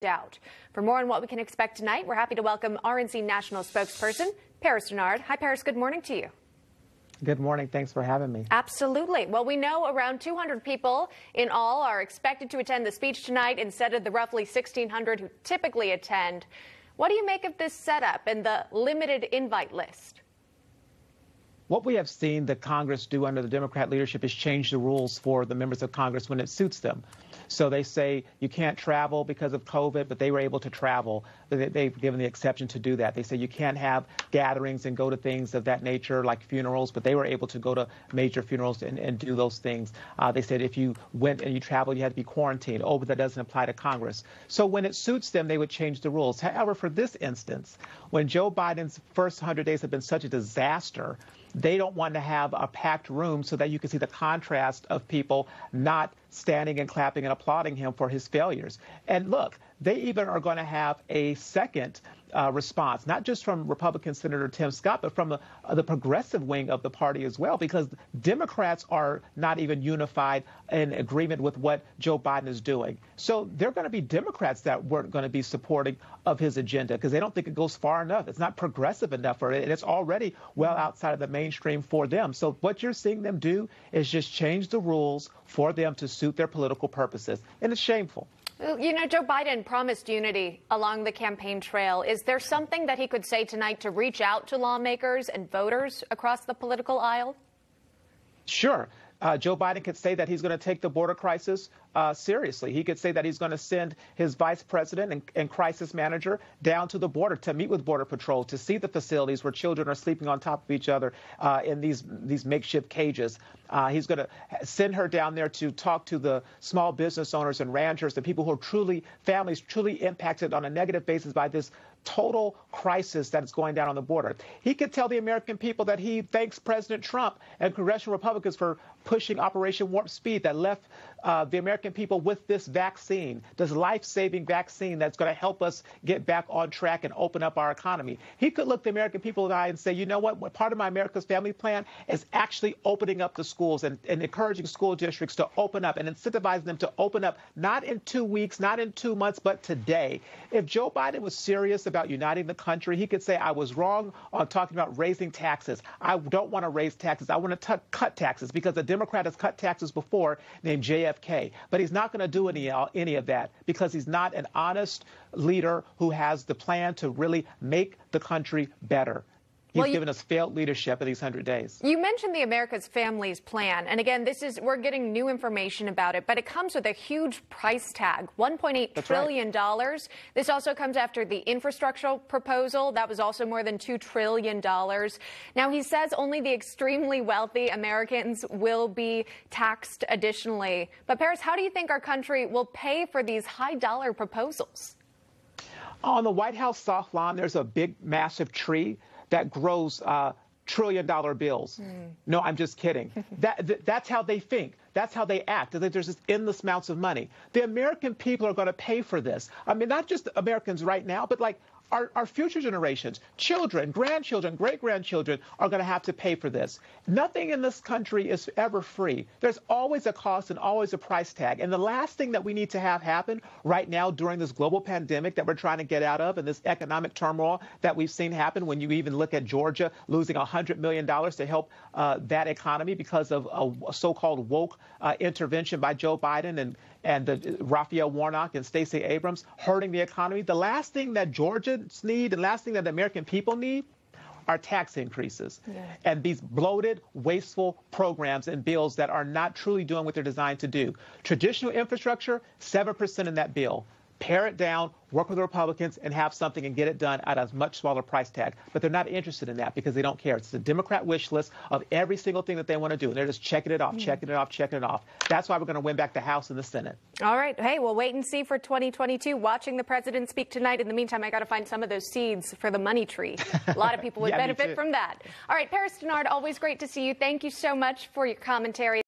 Out. For more on what we can expect tonight, we're happy to welcome RNC National Spokesperson Paris Dennard. Hi, Paris. Good morning to you. Good morning. Thanks for having me. Absolutely. Well, we know around 200 people in all are expected to attend the speech tonight instead of the roughly 1,600 who typically attend. What do you make of this setup and the limited invite list? What we have seen the Congress do under the Democrat leadership is change the rules for the members of Congress when it suits them. So they say you can't travel because of COVID, but they were able to travel. They've given the exception to do that. They say you can't have gatherings and go to things of that nature like funerals, but they were able to go to major funerals and do those things. They said if you went and you traveled, you had to be quarantined. Oh, but that doesn't apply to Congress. So when it suits them, they would change the rules. However, for this instance, when Joe Biden's first 100 days have been such a disaster, they don't want to have a packed room so that you can see the contrast of people not standing and clapping and applauding him for his failures. And look, they even are going to have a second response, not just from Republican Senator Tim Scott, but from the progressive wing of the party as well, because Democrats are not even unified in agreement with what Joe Biden is doing. So there are going to be Democrats that weren't going to be supporting of his agenda because they don't think it goes far enough. It's not progressive enough for it, and it's already well outside of the mainstream for them. So what you're seeing them do is just change the rules for them to suit their political purposes, and it's shameful. You know, Joe Biden promised unity along the campaign trail. Is there something that he could say tonight to reach out to lawmakers and voters across the political aisle? Sure. Joe Biden could say that he's going to take the border crisis seriously. He could say that he's going to send his vice president and crisis manager down to the border to meet with Border Patrol, to see the facilities where children are sleeping on top of each other in these makeshift cages. He's going to send her down there to talk to the small business owners and ranchers, the people who are families truly impacted on a negative basis by this total crisis that is going down on the border. He could tell the American people that he thanks President Trump and congressional Republicans for pushing Operation Warp Speed that left the American people with this vaccine, this life-saving vaccine that's going to help us get back on track and open up our economy. He could look the American people in the eye and say, you know what part of my America's Family Plan is actually opening up the schools and encouraging school districts to open up and incentivizing them to open up, not in 2 weeks, not in 2 months, but today. If Joe Biden was serious about uniting the country, he could say, I was wrong on talking about raising taxes. I don't want to raise taxes. I want to cut taxes because a Democrat has cut taxes before named JFK. But he's not going to do any of that because he's not an honest leader who has the plan to really make the country better. He's given us failed leadership in these 100 days. You mentioned the America's Families Plan. And again, we're getting new information about it, but it comes with a huge price tag, $1.8 trillion. Right. This also comes after the infrastructure proposal. That was also more than $2 trillion. Now, he says only the extremely wealthy Americans will be taxed additionally. But Paris, how do you think our country will pay for these high-dollar proposals? On the White House soft lawn, there's a big, massive tree that grows trillion-dollar bills. No, I'm just kidding. That's how they think. That's how they act. There's just endless amounts of money. The American people are going to pay for this. I mean, not just Americans right now, but like our future generations, children, grandchildren, great-grandchildren are going to have to pay for this. Nothing in this country is ever free. There's always a cost and always a price tag. And the last thing that we need to have happen right now during this global pandemic that we're trying to get out of and this economic turmoil that we've seen happen, when you even look at Georgia losing $100 million to help that economy because of a so-called woke intervention by Joe Biden and Raphael Warnock and Stacey Abrams hurting the economy. The last thing that Georgians need and last thing that the American people need are tax increases and these bloated, wasteful programs and bills that are not truly doing what they're designed to do. Traditional infrastructure, 7% in that bill. Pare it down, work with the Republicans, and have something and get it done at a much smaller price tag. But they're not interested in that because they don't care. It's the Democrat wish list of every single thing that they want to do. And they're just checking it off, checking it off, checking it off. That's why we're going to win back the House and the Senate. All right. Hey, we'll wait and see for 2022. Watching the president speak tonight. In the meantime, I got to find some of those seeds for the money tree. A lot of people would benefit from that. All right, Paris Dennard, always great to see you. Thank you so much for your commentary.